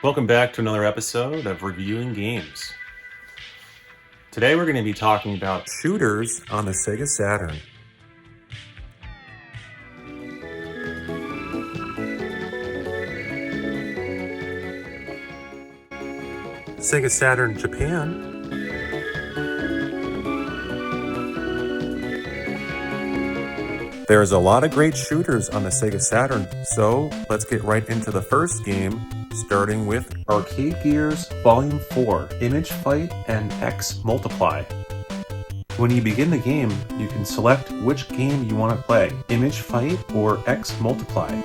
Welcome back to another episode of Reviewing Games. Today we're going to be talking about shooters on the Sega Saturn. Sega Saturn Japan. There's a lot of great shooters on the Sega Saturn, so let's get right into the first game, starting with Arcade Gears Volume 4, Image Fight and X Multiply. When you begin the game, you can select which game you want to play, Image Fight or X Multiply.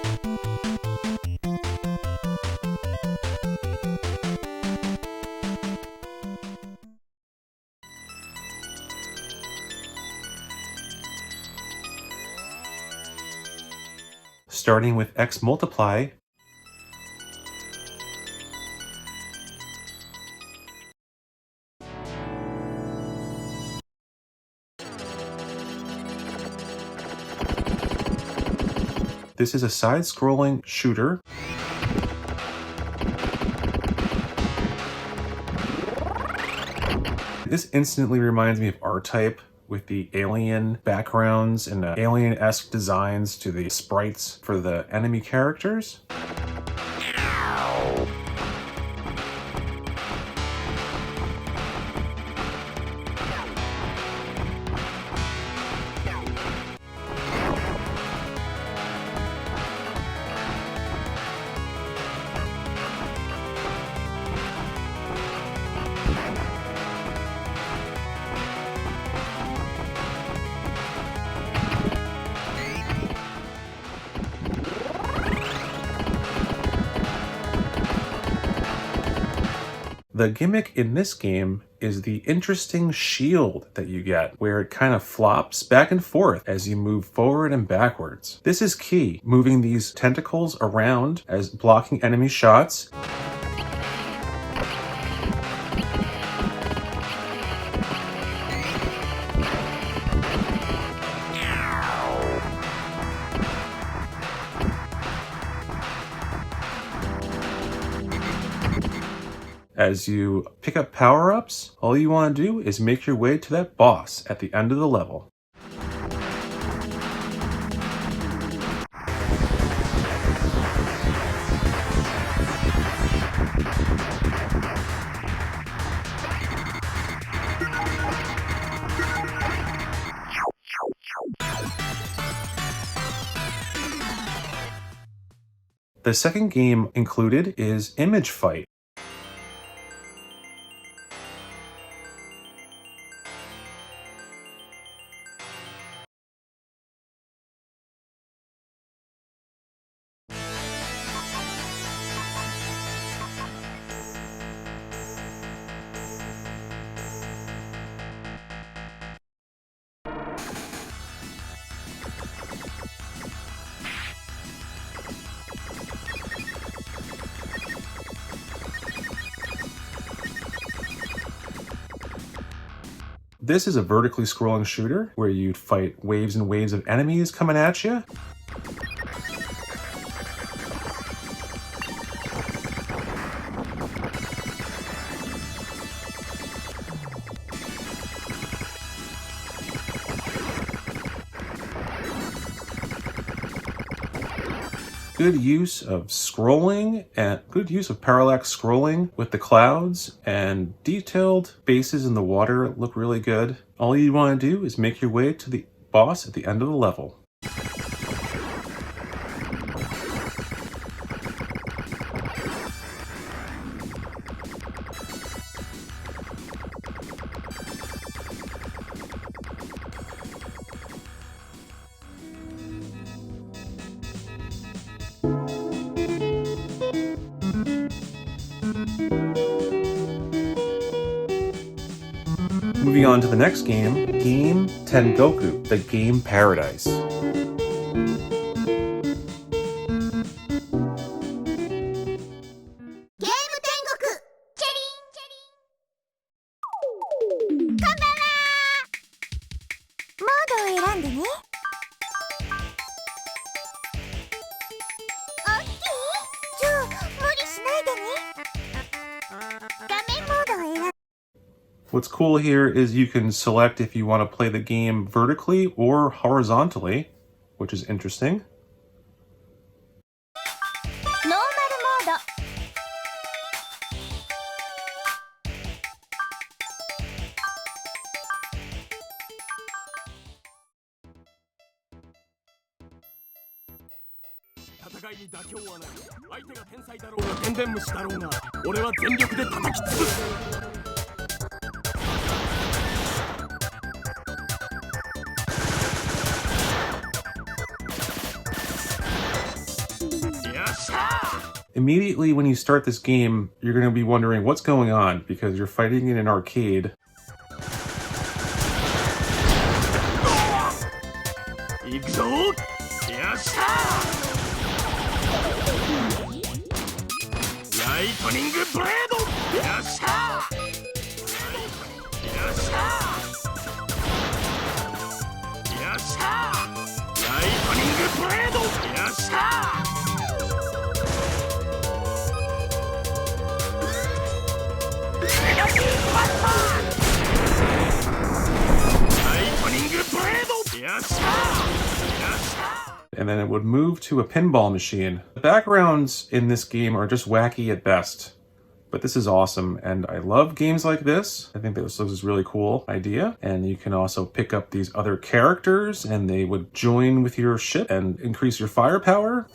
Starting with X Multiply, this is a side-scrolling shooter. This instantly reminds me of R-Type, with the alien backgrounds and the alien-esque designs to the sprites for the enemy characters. The gimmick in this game is the interesting shield that you get, where it kind of flops back and forth as you move forward and backwards. This is key, moving these tentacles around as blocking enemy shots. As you pick up power-ups, all you want to do is make your way to that boss at the end of the level. The second game included is Image Fight. This is a vertically scrolling shooter where you'd fight waves and waves of enemies coming at you. Good use of scrolling and good use of parallax scrolling with the clouds, and detailed bases in the water look really good. All you want to do is make your way to the boss at the end of the level. Moving on to the next game, Game Tengoku, the Game Paradise. What's cool here is you can select if you want to play the game vertically or horizontally, which is interesting. Immediately when you start this game, you're going to be wondering what's going on because you're fighting in an arcade. And then it would move to a pinball machine. The backgrounds in this game are just wacky at best, but this is awesome, and I love games like this. I think this is a really cool idea, and you can also pick up these other characters, and they would join with your ship and increase your firepower.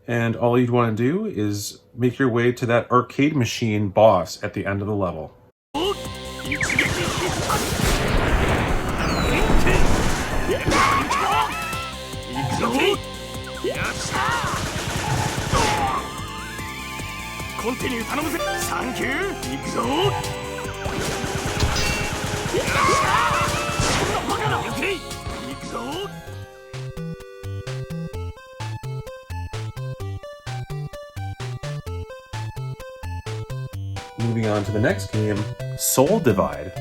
And all you'd want to do is make your way to that arcade machine boss at the end of the level. Moving on to the next game, Soul Divide.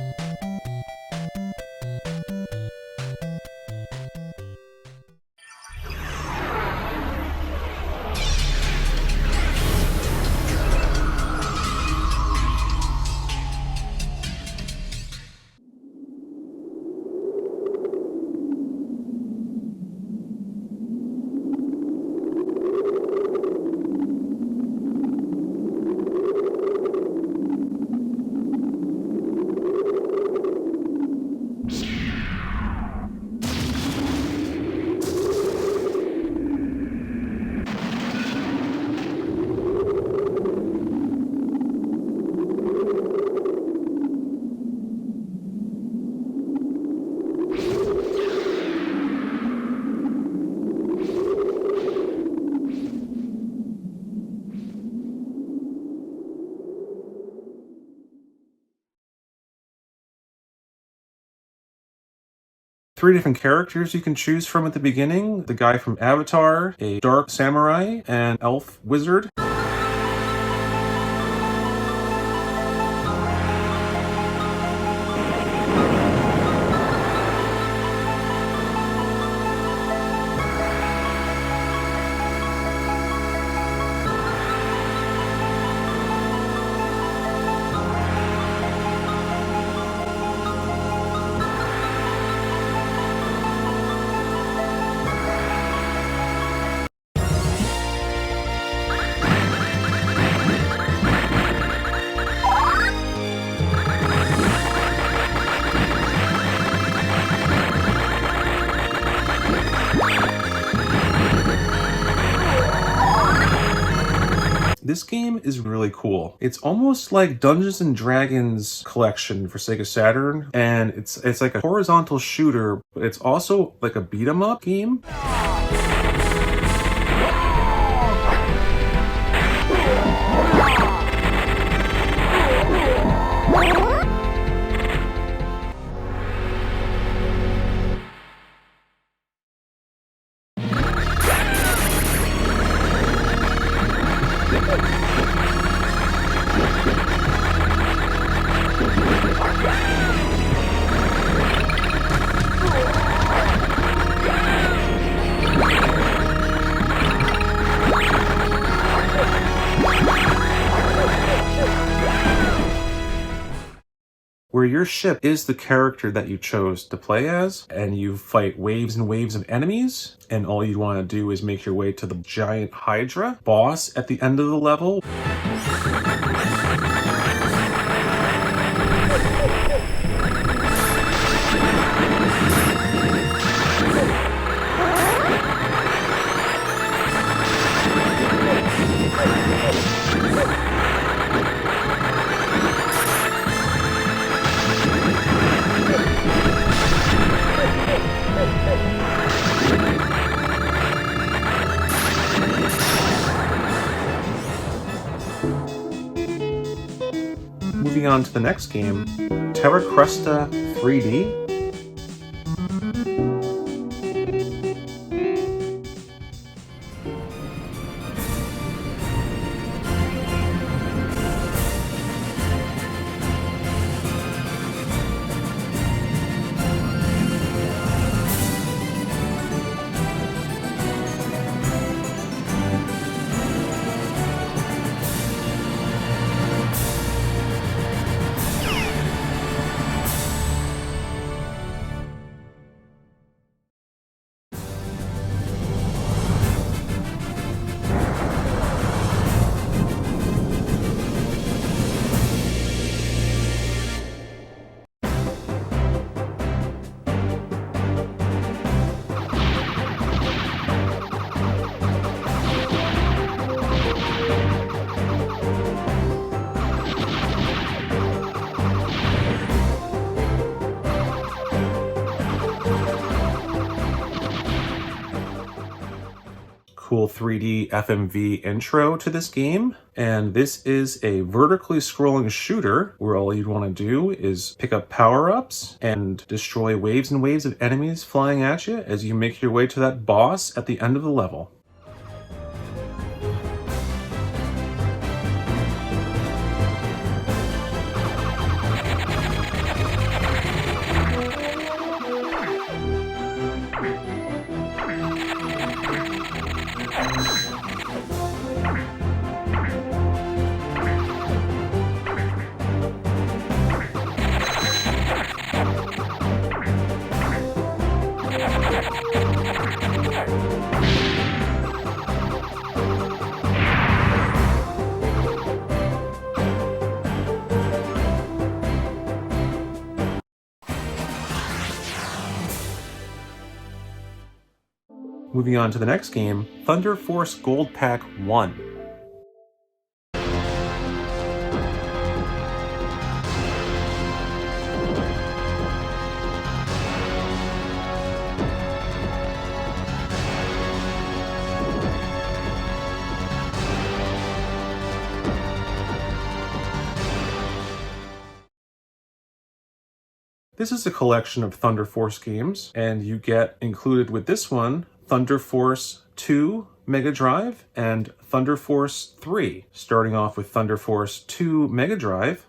Three different characters you can choose from at the beginning. The guy from Avatar, a dark samurai, and elf wizard. This game is really cool. It's almost like Dungeons and Dragons collection for Sega Saturn, and it's like a horizontal shooter, but it's also like a beat 'em up game. where your ship is the character that you chose to play as, and you fight waves and waves of enemies, and all you want to do is make your way to the giant Hydra boss at the end of the level. Moving on to the next game, Terra Cresta 3D. Cool 3D FMV intro to this game, and this is a vertically scrolling shooter where all you'd want to do is pick up power-ups and destroy waves and waves of enemies flying at you as you make your way to that boss at the end of the level. Moving on to the next game, Thunder Force Gold Pack 1. This is a collection of Thunder Force games, and you get included with this one Thunder Force 2 Mega Drive and Thunder Force 3, starting off with Thunder Force 2 Mega Drive.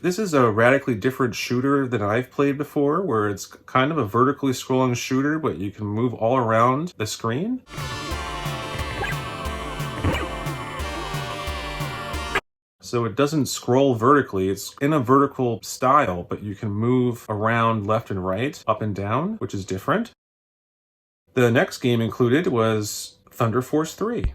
This is a radically different shooter than I've played before, where it's kind of a vertically scrolling shooter, but you can move all around the screen. So it doesn't scroll vertically, it's in a vertical style, but you can move around left and right, up and down, which is different. The next game included was Thunder Force 3.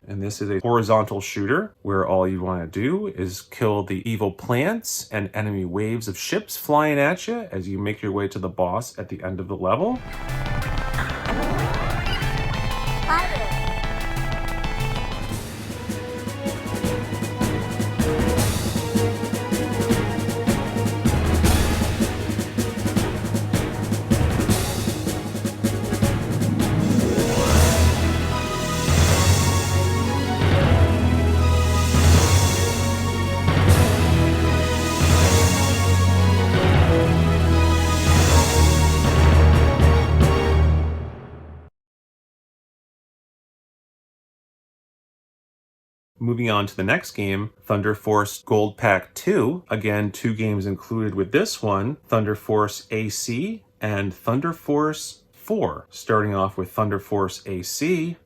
And this is a horizontal shooter where all you want to do is kill the evil plants and enemy waves of ships flying at you as you make your way to the boss at the end of the level. Moving on to the next game, Thunder Force Gold Pack 2. Again, 2 games included with this one, Thunder Force AC and Thunder Force 4. Starting off with Thunder Force AC.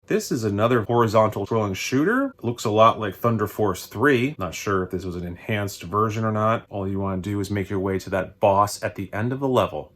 This is another horizontal scrolling shooter. It looks a lot like Thunder Force 3. Not sure if this was an enhanced version or not. All you want to do is make your way to that boss at the end of the level.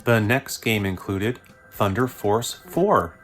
The next game included Thunder Force 4.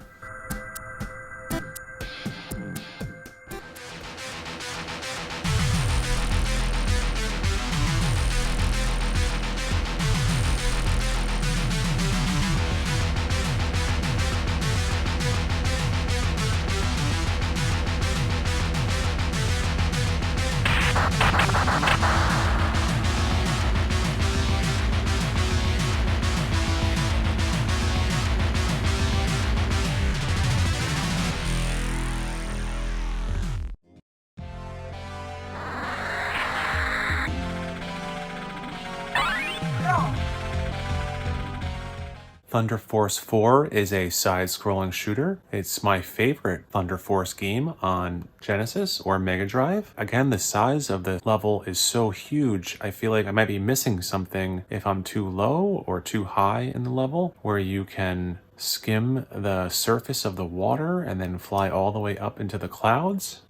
Thunder Force 4 is a side-scrolling shooter. It's my favorite Thunder Force game on Genesis or Mega Drive. Again, the size of the level is so huge, I feel like I might be missing something if I'm too low or too high in the level, where you can skim the surface of the water and then fly all the way up into the clouds.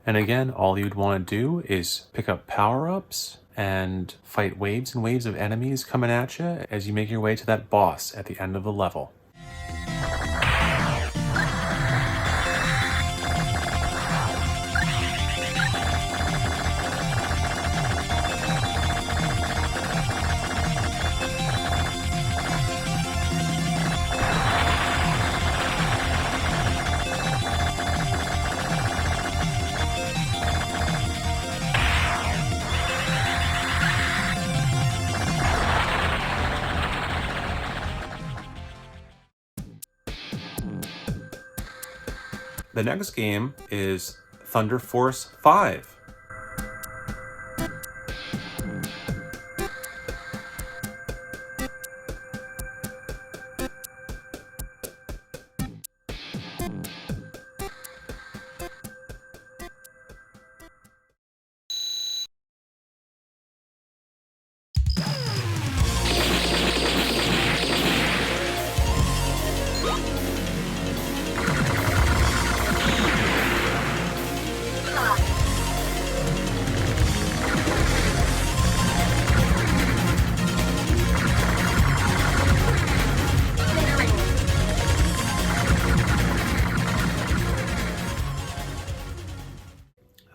And again, all you'd want to do is pick up power-ups and fight waves and waves of enemies coming at you as you make your way to that boss at the end of the level. The next game is Thunder Force 5.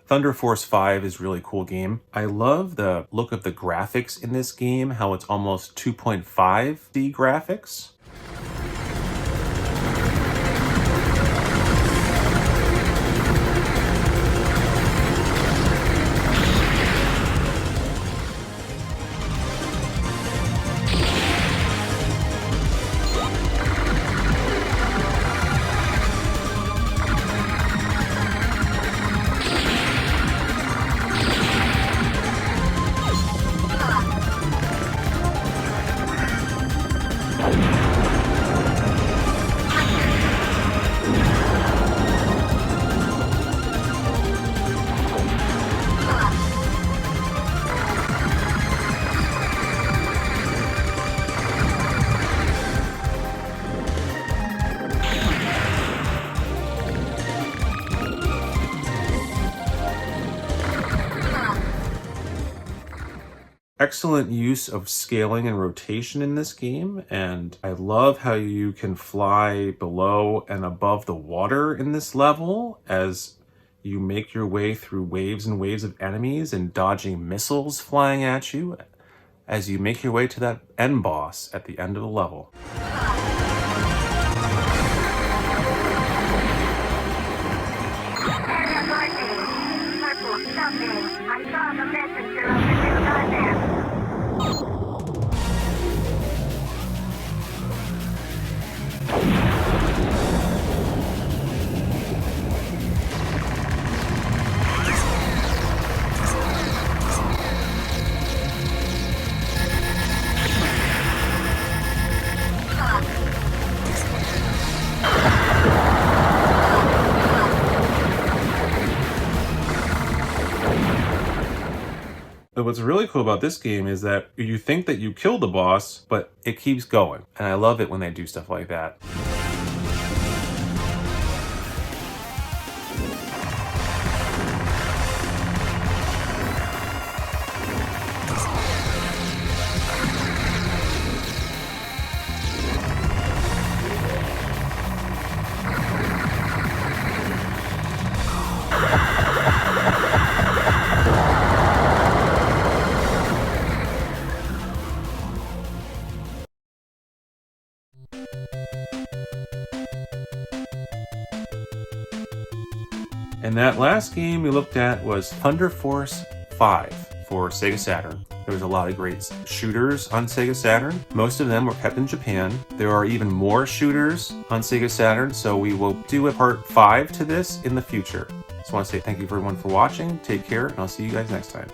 Thunder Force 5 is a really cool game. I love the look of the graphics in this game, how it's almost 2.5D graphics. excellent use of scaling and rotation in this game, and I love how you can fly below and above the water in this level as you make your way through waves and waves of enemies and dodging missiles flying at you as you make your way to that end boss at the end of the level. But what's really cool about this game is that you think that you killed the boss, but it keeps going. And I love it when they do stuff like that. And that last game we looked at was Thunder Force 5 for Sega Saturn. There was a lot of great shooters on Sega Saturn. Most of them were kept in Japan. There are even more shooters on Sega Saturn, so we will do a part 5 to this in the future. Just want to say thank you everyone for watching. Take care, and I'll see you guys next time.